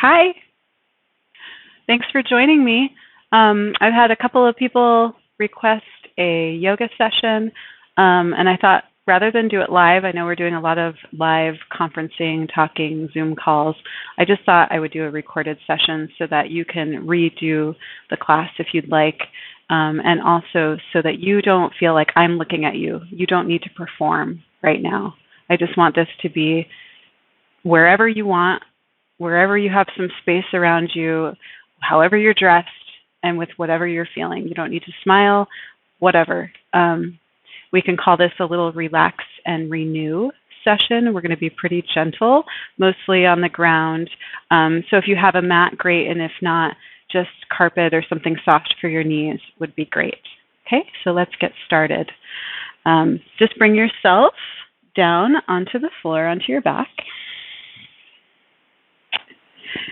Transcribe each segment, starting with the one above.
Hi, thanks for joining me. I've had a couple of people request a yoga session, and I thought rather than do it live, I know we're doing a lot of live conferencing, talking, Zoom calls. I just thought I would do a recorded session so that you can redo the class if you'd like, and also so that you don't feel like I'm looking at you. You don't need to perform right now. I just want this to be wherever you want, wherever you have some space around you, however you're dressed, and with whatever you're feeling. You don't need to smile, whatever. We can call this a little relax and renew session. We're going to be pretty gentle, mostly on the ground. So if you have a mat, great, and if not, just carpet or something soft for your knees would be great. Okay, so let's get started. Just bring yourself down onto the floor, onto your back.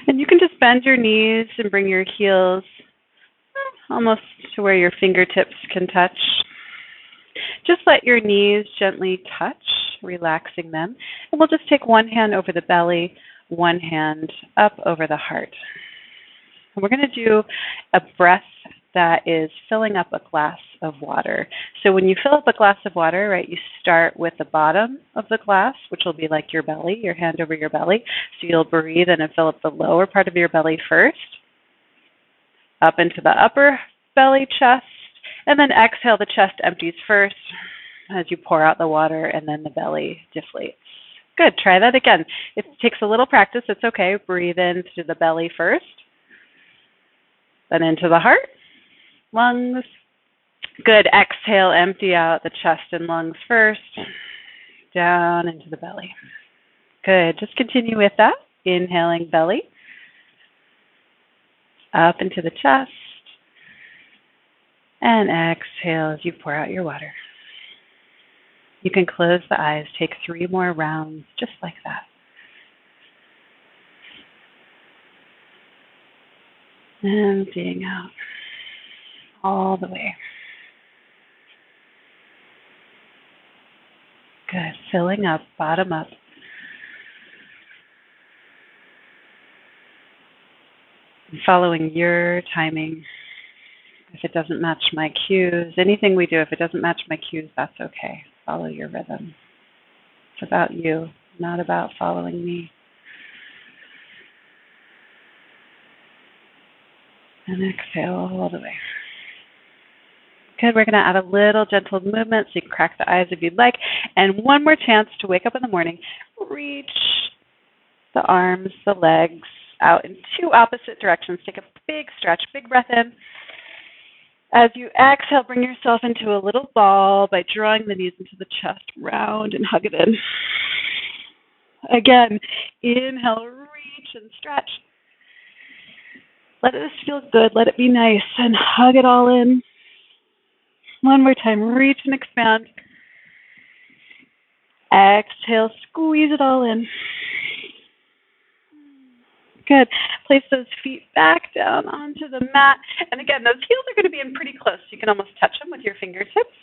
And you can just bend your knees and bring your heels almost to where your fingertips can touch. Just let your knees gently touch, relaxing them. And we'll just take one hand over the belly, one hand up over the heart. And we're going to do a breath that is filling up a glass of water. So when you fill up a glass of water, right, you start with the bottom of the glass, which will be like your belly, your hand over your belly. So you'll breathe in and fill up the lower part of your belly first, up into the upper belly, chest, and then exhale, the chest empties first as you pour out the water, and then the belly deflates. Good, try that again. It takes a little practice, it's okay. Breathe into the belly first, then into the heart, lungs. Good, exhale, empty out the chest and lungs first, down into the belly. Good, just continue with that. Inhaling belly, up into the chest, and exhale as you pour out your water. You can close the eyes, take 3 more rounds just like that. Emptying out all the way. Good, filling up, bottom up. And following your timing. If it doesn't match my cues, anything we do, if it doesn't match my cues, that's okay. Follow your rhythm. It's about you, not about following me. And exhale all the way. Good, we're going to add a little gentle movement so you can crack the eyes if you'd like. And one more chance to wake up in the morning. Reach the arms, the legs out in 2 opposite directions. Take a big stretch, big breath in. As you exhale, bring yourself into a little ball by drawing the knees into the chest, round and hug it in. Again, inhale, reach and stretch. Let this feel good, let it be nice, and hug it all in. One more time, reach and expand. Exhale, squeeze it all in. Good. Place those feet back down onto the mat. And again, those heels are going to be in pretty close. You can almost touch them with your fingertips.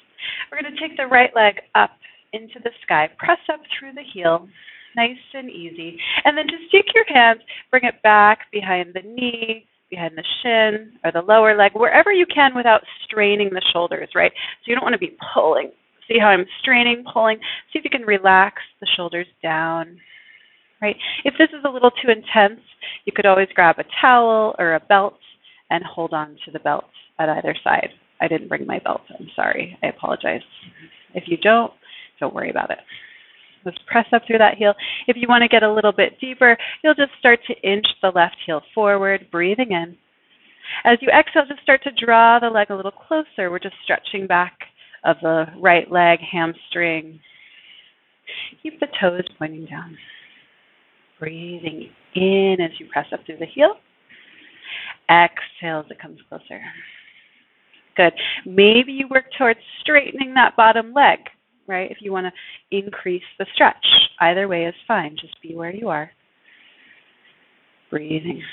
We're going to take the right leg up into the sky. Press up through the heel. Nice and easy. And then just take your hands, bring it back behind the knee, behind the shin, or the lower leg, wherever you can without straining the shoulders, right? So you don't want to be pulling. See how I'm straining, pulling? See if you can relax the shoulders down. Right? If this is a little too intense, you could always grab a towel or a belt and hold on to the belt at either side. I didn't bring my belt. I'm sorry. I apologize. If you don't worry about it. Just press up through that heel. If you want to get a little bit deeper, you'll just start to inch the left heel forward, breathing in. As you exhale, just start to draw the leg a little closer. We're just stretching back of the right leg, hamstring. Keep the toes pointing down. Breathing in as you press up through the heel. Exhale as it comes closer. Good. Maybe you work towards straightening that bottom leg, right? If you want to increase the stretch. Either way is fine. Just be where you are. Breathing.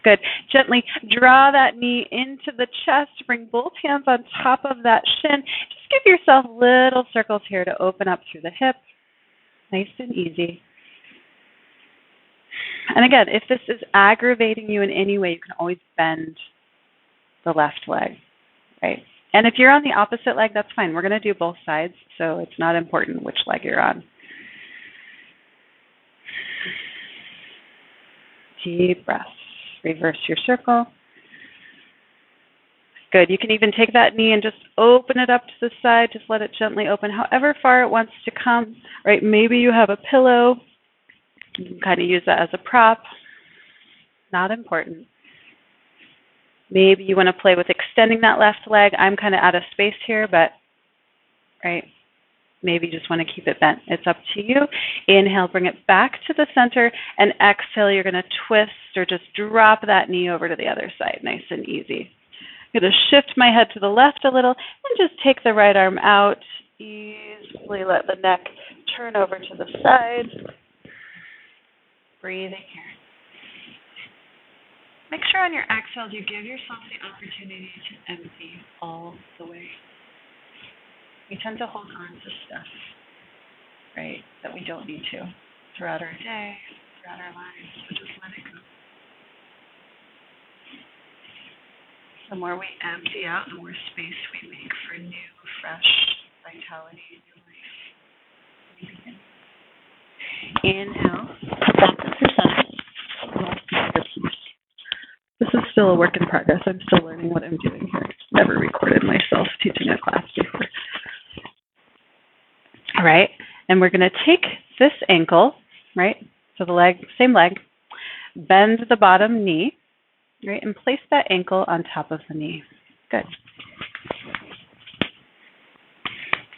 Good. Gently draw that knee into the chest. Bring both hands on top of that shin. Just give yourself little circles here to open up through the hip. Nice and easy. And again, if this is aggravating you in any way, you can always bend the left leg, right? And if you're on the opposite leg, that's fine. We're going to do both sides, so it's not important which leg you're on. Deep breaths. Reverse your circle. Good. You can even take that knee and just open it up to the side. Just let it gently open however far it wants to come, right? Maybe you have a pillow. You can kind of use that as a prop. Not important. Maybe you want to play with extending that left leg. I'm kind of out of space here, but, right, maybe you just want to keep it bent. It's up to you. Inhale, bring it back to the center, and exhale, you're going to twist or just drop that knee over to the other side, nice and easy. I'm going to shift my head to the left a little and just take the right arm out. Easily let the neck turn over to the side. Breathing here. Make sure on your exhales you give yourself the opportunity to empty all the way. We tend to hold on to stuff, right, that we don't need to throughout our day, throughout our lives. So just let it go. The more we empty out, the more space we make for new, fresh vitality in your life. Inhale, back up to center. This is still a work in progress. I'm still learning what I'm doing here. Never recorded myself teaching a class before. All right, and we're going to take this ankle, right, so the leg, same leg, bend the bottom knee, right, and place that ankle on top of the knee. Good.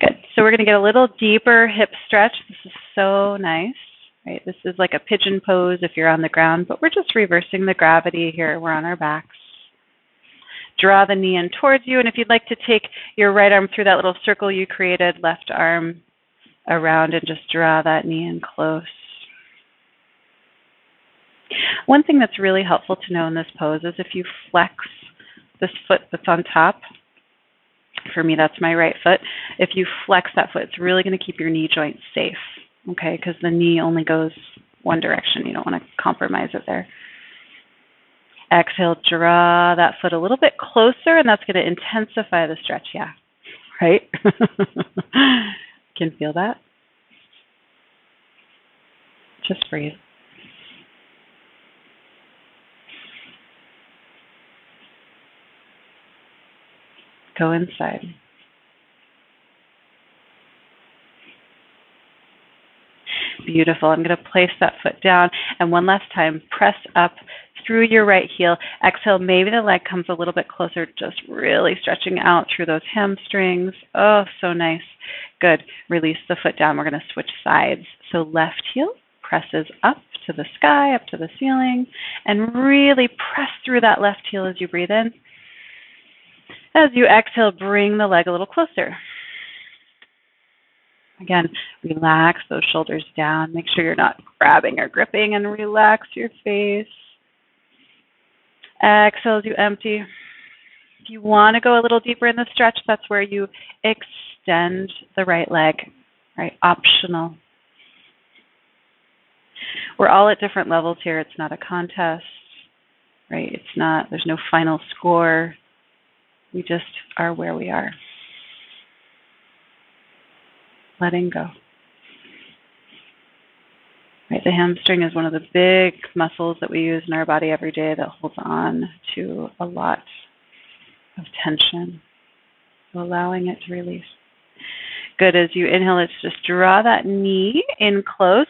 Good. So we're going to get a little deeper hip stretch. This is so nice, right? This is like a pigeon pose if you're on the ground, but we're just reversing the gravity here. We're on our backs. Draw the knee in towards you, and if you'd like to take your right arm through that little circle you created, left arm around, and just draw that knee in close. One thing that's really helpful to know in this pose is if you flex this foot that's on top, for me that's my right foot, if you flex that foot, it's really going to keep your knee joint safe, okay, because the knee only goes one direction. You don't want to compromise it there. Exhale, draw that foot a little bit closer, and that's going to intensify the stretch, yeah, right? Can feel that? Just breathe. Go inside. Beautiful. I'm going to place that foot down, and one last time, press up through your right heel. Exhale, maybe the leg comes a little bit closer, just really stretching out through those hamstrings. Oh, so nice. Good. Release the foot down. We're going to switch sides. So left heel presses up to the sky, up to the ceiling, and really press through that left heel as you breathe in. As you exhale, bring the leg a little closer. Again, relax those shoulders down. Make sure you're not grabbing or gripping, and relax your face. Exhale as you empty. If you want to go a little deeper in the stretch, that's where you extend the right leg, right? Optional. We're all at different levels here. It's not a contest, right? It's not, there's no final score. We just are where we are. Letting go. Right, the hamstring is one of the big muscles that we use in our body every day that holds on to a lot of tension. So allowing it to release. Good. As you inhale, let's just draw that knee in close.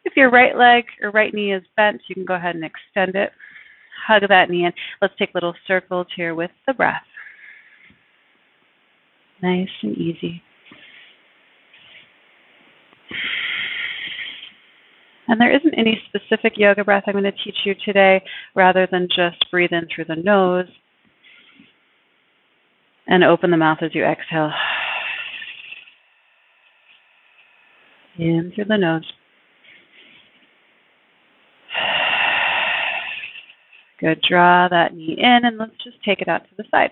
If your right leg or right knee is bent, you can go ahead and extend it. Hug that knee in. Let's take little circles here with the breath. Nice and easy. And there isn't any specific yoga breath I'm going to teach you today, rather than just breathe in through the nose and open the mouth as you exhale. In through the nose. Good. Draw that knee in, and let's just take it out to the side.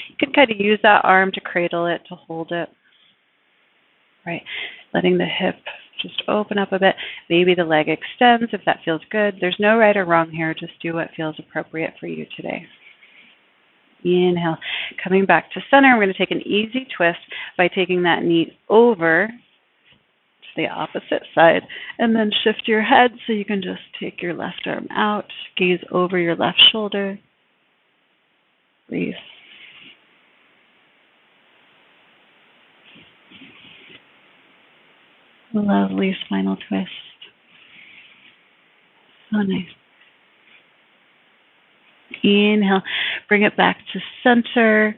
You can kind of use that arm to cradle it, to hold it. Right. Letting the hip Just open up a bit. Maybe the leg extends if that feels good. There's no right or wrong here. Just do what feels appropriate for you today. Inhale. Coming back to center, we're going to take an easy twist by taking that knee over to the opposite side, and then shift your head so you can just take your left arm out, gaze over your left shoulder. Breathe. Lovely spinal twist. So nice. Inhale, bring it back to center,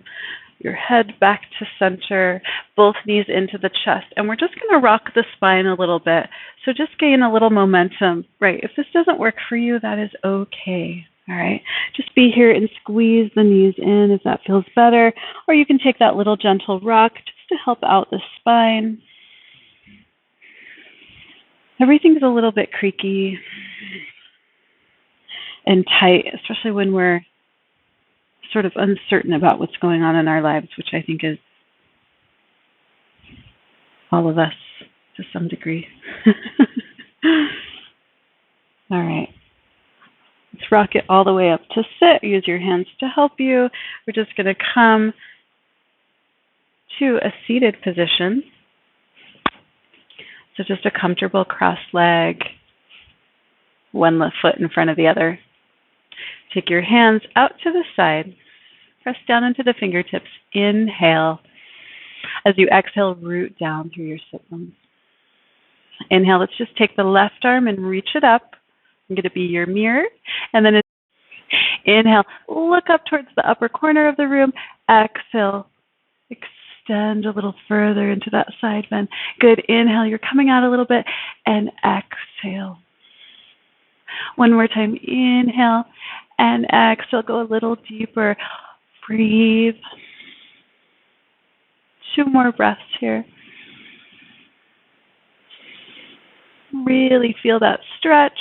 your head back to center, both knees into the chest. And we're just going to rock the spine a little bit. So just gain a little momentum. Right, if this doesn't work for you, that is okay. All right, just be here and squeeze the knees in if that feels better. Or you can take that little gentle rock just to help out the spine. Everything's a little bit creaky and tight, especially when we're sort of uncertain about what's going on in our lives, which I think is all of us to some degree. All right. Let's rock it all the way up to sit. Use your hands to help you. We're just going to come to a seated position. So just a comfortable crossed leg, one left foot in front of the other. Take your hands out to the side. Press down into the fingertips. Inhale. As you exhale, root down through your sit bones. Inhale, let's just take the left arm and reach it up. I'm going to be your mirror. And then inhale, look up towards the upper corner of the room. Exhale, extend a little further into that side bend. Good. Inhale, you're coming out a little bit. And exhale. One more time. Inhale and exhale. Go a little deeper. Breathe. 2 more breaths here. Really feel that stretch.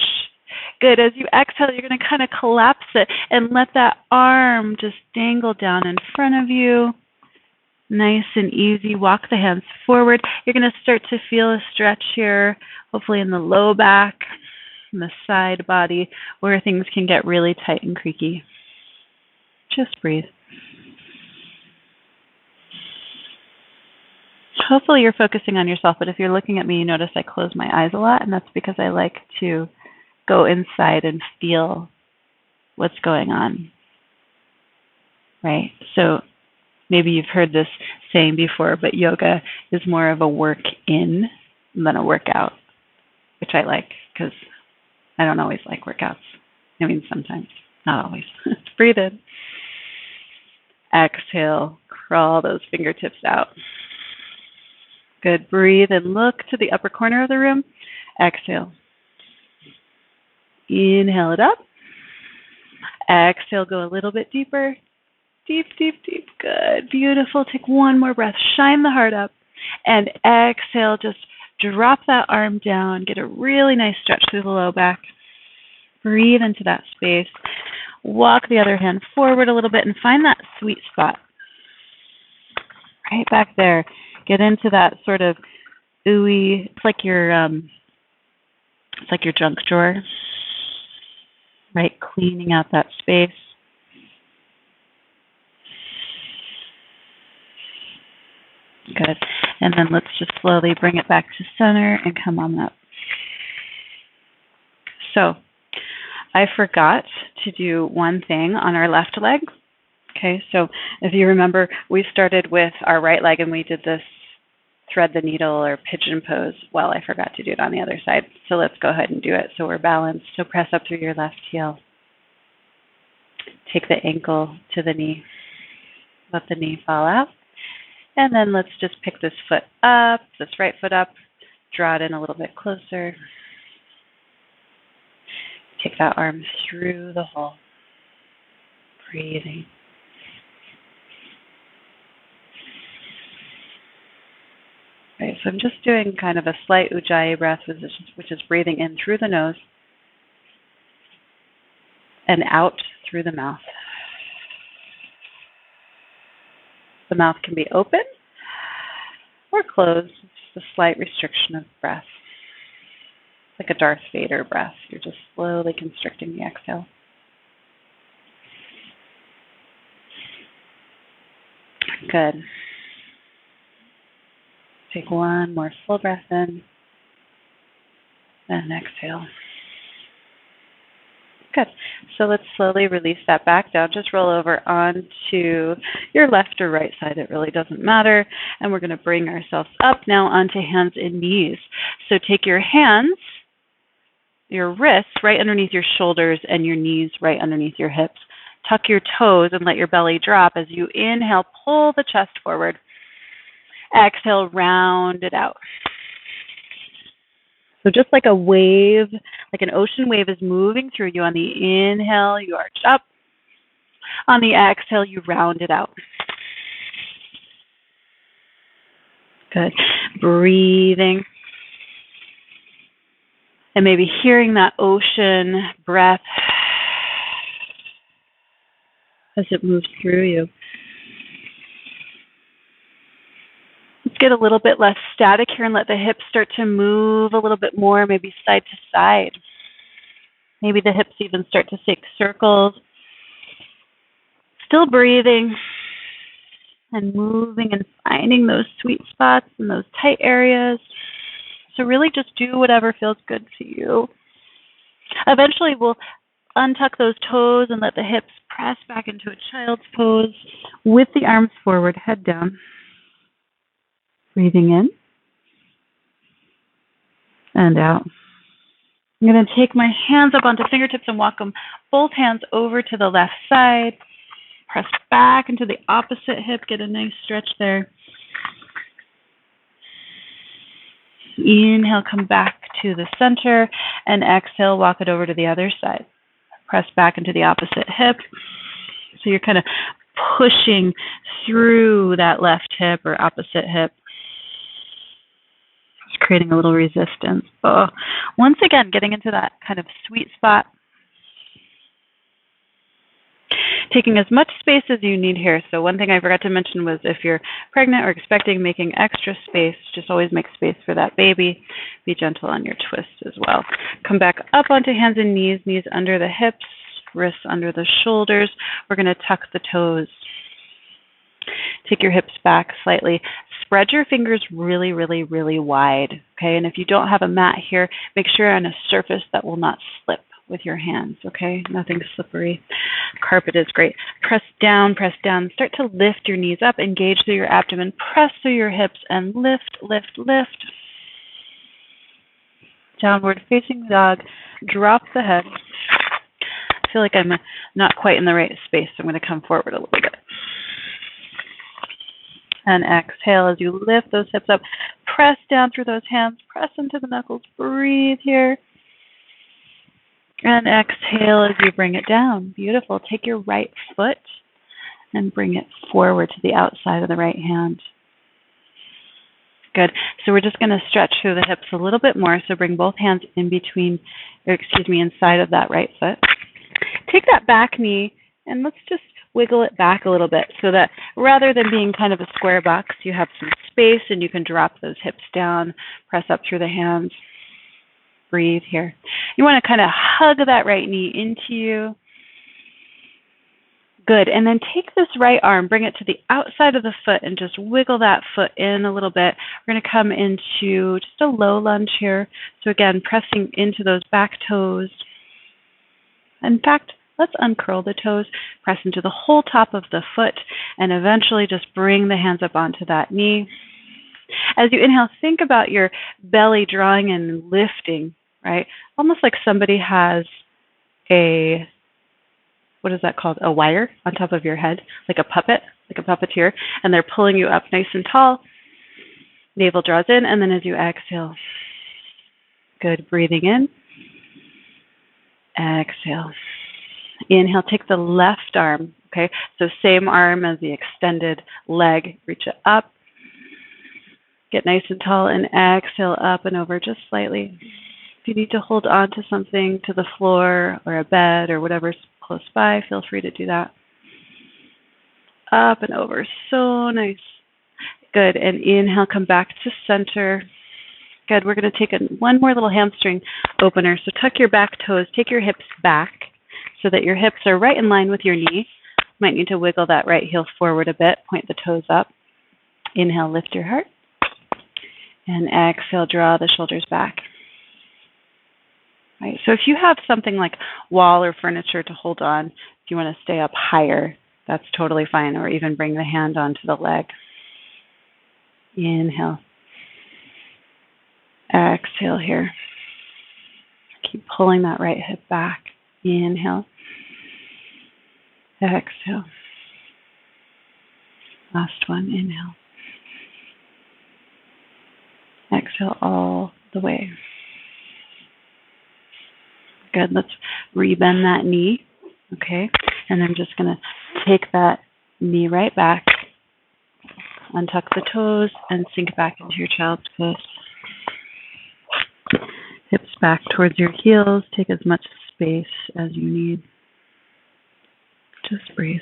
Good. As you exhale, you're going to kind of collapse it and let that arm just dangle down in front of you. Nice and easy. Walk the hands forward. You're going to start to feel a stretch here, hopefully in the low back, in the side body, where things can get really tight and creaky. Just breathe. Hopefully you're focusing on yourself, but if you're looking at me, you notice I close my eyes a lot, and that's because I like to go inside and feel what's going on. Right? So maybe you've heard this saying before, but yoga is more of a work in than a workout, which I like because I don't always like workouts. I mean, sometimes, not always. Breathe in. Exhale, crawl those fingertips out. Good. Breathe and look to the upper corner of the room. Exhale. Inhale it up. Exhale, go a little bit deeper. Deep, deep, deep. Good. Beautiful. Take one more breath. Shine the heart up. And exhale, just drop that arm down. Get a really nice stretch through the low back. Breathe into that space. Walk the other hand forward a little bit and find that sweet spot. Right back there. Get into that sort of ooey. It's like your junk drawer. Right, cleaning out that space. Good. And then let's just slowly bring it back to center and come on up. So, I forgot to do one thing on our left leg. Okay, so if you remember, we started with our right leg and we did this thread the needle or pigeon pose. Well, I forgot to do it on the other side. So let's go ahead and do it so we're balanced. So press up through your left heel. Take the ankle to the knee. Let the knee fall out. And then let's just pick this foot up, this right foot up, draw it in a little bit closer. Take that arm through the hole. Breathing. Okay, so I'm just doing kind of a slight ujjayi breath, which is breathing in through the nose and out through the mouth. The mouth can be open or closed. It's just a slight restriction of breath. Like a Darth Vader breath. You're just slowly constricting the exhale. Good. Take one more full breath in and exhale. Good. So let's slowly release that back down. Just roll over onto your left or right side. It really doesn't matter. And we're going to bring ourselves up now onto hands and knees. So take your hands, your wrists right underneath your shoulders and your knees right underneath your hips. Tuck your toes and let your belly drop. As you inhale, pull the chest forward. Exhale, round it out. So just like a wave, like an ocean wave is moving through you. On the inhale, you arch up. On the exhale, you round it out. Good. Breathing. And maybe hearing that ocean breath as it moves through you. Let's get a little bit less static here and let the hips start to move a little bit more, maybe side to side. Maybe the hips even start to take circles. Still breathing and moving and finding those sweet spots and those tight areas. So really just do whatever feels good to you. Eventually we'll untuck those toes and let the hips press back into a child's pose with the arms forward, head down. Breathing in and out. I'm going to take my hands up onto fingertips and walk them both hands over to the left side. Press back into the opposite hip. Get a nice stretch there. Inhale, come back to the center, and exhale, walk it over to the other side. Press back into the opposite hip. So you're kind of pushing through that left hip or opposite hip. Creating a little resistance. Oh. Once again, getting into that kind of sweet spot. Taking as much space as you need here. So one thing I forgot to mention was if you're pregnant or expecting, making extra space, just always make space for that baby. Be gentle on your twist as well. Come back up onto hands and knees, knees under the hips, wrists under the shoulders. We're going to tuck the toes. Take your hips back slightly. Spread your fingers really, really, really wide. Okay, and if you don't have a mat here, make sure you're on a surface that will not slip with your hands. Okay, nothing slippery. Carpet is great. Press down, press down. Start to lift your knees up. Engage through your abdomen. Press through your hips and lift, lift, lift. Downward facing dog. Drop the head. I feel like I'm not quite in the right space, so I'm going to come forward a little bit. And exhale as you lift those hips up. Press down through those hands. Press into the knuckles. Breathe here. And exhale as you bring it down. Beautiful. Take your right foot and bring it forward to the outside of the right hand. Good. So we're just going to stretch through the hips a little bit more. So bring both hands in between, inside of that right foot. Take that back knee and let's just wiggle it back a little bit so that rather than being kind of a square box, you have some space and you can drop those hips down, press up through the hands. Breathe here. You want to kind of hug that right knee into you. Good. And then take this right arm, bring it to the outside of the foot and just wiggle that foot in a little bit. We're going to come into just a low lunge here. So again, pressing into those back toes. In fact, let's uncurl the toes, press into the whole top of the foot, and eventually just bring the hands up onto that knee. As you inhale, think about your belly drawing and lifting, right? Almost like somebody has a, what is that called? A wire on top of your head, like a puppet, like a puppeteer, and they're pulling you up nice and tall. Navel draws in, and then as you exhale, good, breathing in, exhale. Inhale, take the left arm, okay? So same arm as the extended leg. Reach it up. Get nice and tall and exhale up and over just slightly. If you need to hold on to something, to the floor or a bed or whatever's close by, feel free to do that. Up and over. So nice. Good. And inhale, come back to center. Good. We're going to take one more little hamstring opener. So tuck your back toes, take your hips back so that your hips are right in line with your knee. Might need to wiggle that right heel forward a bit, point the toes up. Inhale, lift your heart. And exhale, draw the shoulders back. Right. So if you have something like wall or furniture to hold on, if you want to stay up higher, that's totally fine, or even bring the hand onto the leg. Inhale. Exhale here. Keep pulling that right hip back. Inhale. Exhale. Last one. Inhale. Exhale all the way. Good. Let's rebend that knee. Okay. And I'm just going to take that knee right back, untuck the toes, and sink back into your child's pose. Hips back towards your heels. Take as much space as you need. Just breathe.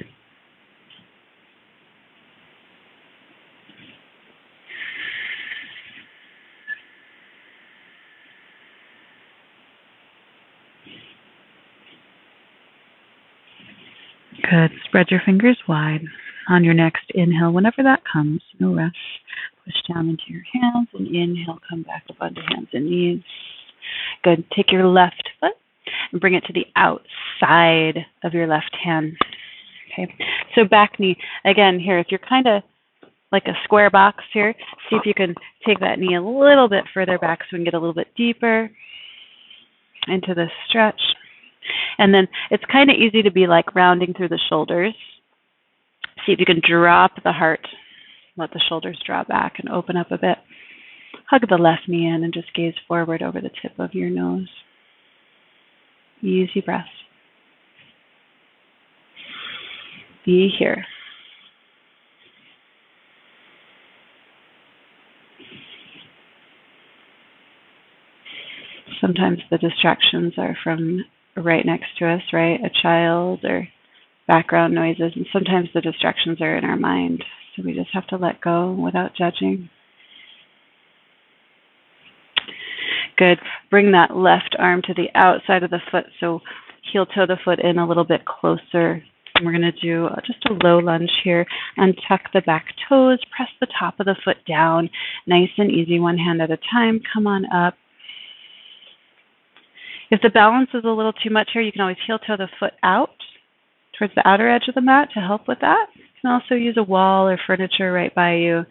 Good. Spread your fingers wide. On your next inhale, whenever that comes, no rush. Push down into your hands and inhale, come back up onto hands and knees. Good. Take your left foot and bring it to the outside of your left hand. Okay. So back knee, again, here, if you're kind of like a square box here, see if you can take that knee a little bit further back so we can get a little bit deeper into the stretch. And then it's kind of easy to be like rounding through the shoulders. See if you can drop the heart, let the shoulders draw back and open up a bit. Hug the left knee in and just gaze forward over the tip of your nose. Easy breath. Be here. Sometimes the distractions are from right next to us, right? A child or background noises. And sometimes the distractions are in our mind. So we just have to let go without judging. Good. Bring that left arm to the outside of the foot. So heel toe the foot in a little bit closer. And we're going to do just a low lunge here. Untuck the back toes. Press the top of the foot down. Nice and easy, one hand at a time. Come on up. If the balance is a little too much here, you can always heel toe the foot out towards the outer edge of the mat to help with that. You can also use a wall or furniture right by you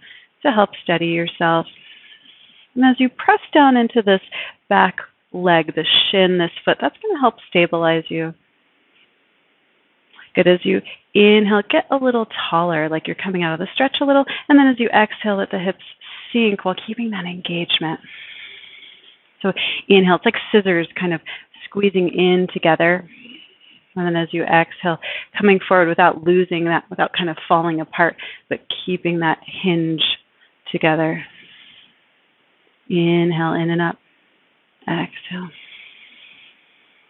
to help steady yourself. And as you press down into this back leg, the shin, this foot, that's going to help stabilize you. Good. As you inhale, get a little taller, like you're coming out of the stretch a little. And then as you exhale, let the hips sink while keeping that engagement. So inhale, it's like scissors kind of squeezing in together. And then as you exhale, coming forward without losing that, without kind of falling apart, but keeping that hinge together. Inhale, in and up. Exhale.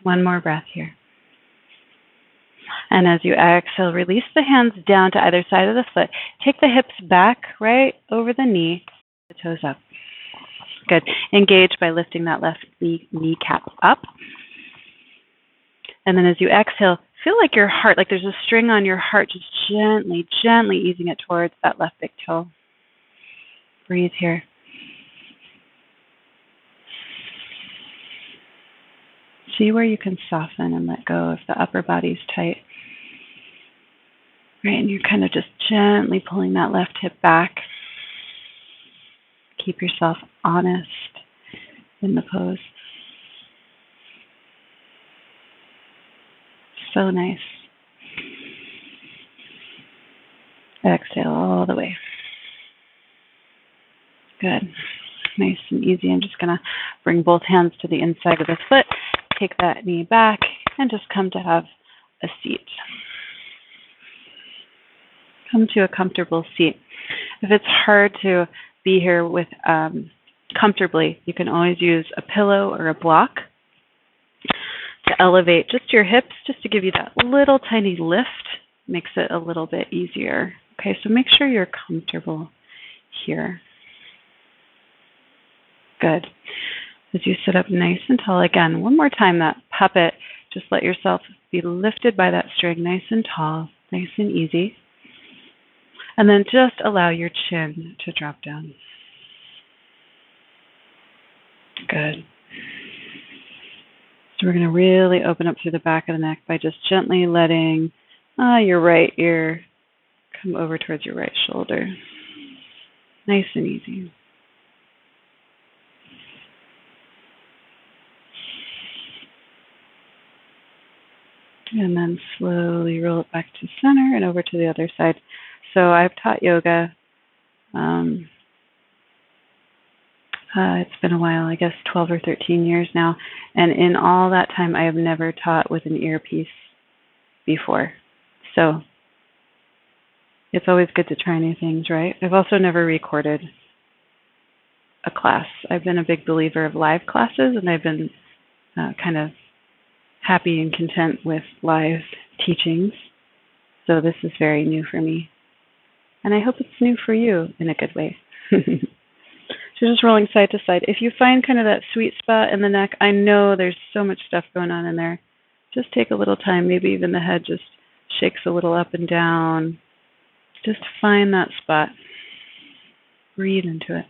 One more breath here. And as you exhale, release the hands down to either side of the foot. Take the hips back, right over the knee, the toes up. Good. Engage by lifting that left kneecap up. And then as you exhale, feel like your heart, like there's a string on your heart, just gently, gently easing it towards that left big toe. Breathe here. See where you can soften and let go if the upper body's tight. Right, and you're kind of just gently pulling that left hip back. Keep yourself honest in the pose. So nice. Exhale all the way. Good. Nice and easy. I'm just going to bring both hands to the inside of the foot. Take that knee back and just come to have a seat. Come to a comfortable seat. If it's hard to be here with comfortably, you can always use a pillow or a block to elevate just your hips, just to give you that little tiny lift. Makes it a little bit easier. Okay, so make sure you're comfortable here. Good. As you sit up nice and tall, again, one more time, that puppet, just let yourself be lifted by that string nice and tall, nice and easy. And then just allow your chin to drop down. Good. So we're going to really open up through the back of the neck by just gently letting your right ear come over towards your right shoulder. Nice and easy. And then slowly roll it back to center and over to the other side. So I've taught yoga. It's been a while, I guess 12 or 13 years now. And in all that time, I have never taught with an earpiece before. So it's always good to try new things, right? I've also never recorded a class. I've been a big believer of live classes, and I've been kind of happy and content with live teachings. So this is very new for me. And I hope it's new for you in a good way. So just rolling side to side. If you find kind of that sweet spot in the neck, I know there's so much stuff going on in there. Just take a little time. Maybe even the head just shakes a little up and down. Just find that spot. Breathe into it.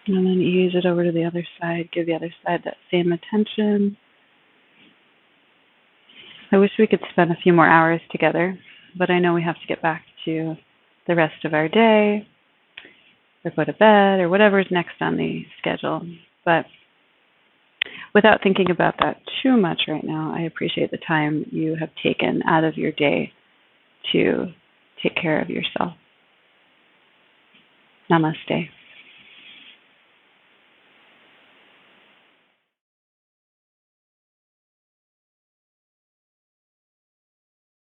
And then ease it over to the other side. Give the other side that same attention. I wish we could spend a few more hours together, but I know we have to get back to the rest of our day, or go to bed, or whatever's next on the schedule. But without thinking about that too much right now, I appreciate the time you have taken out of your day to take care of yourself. Namaste.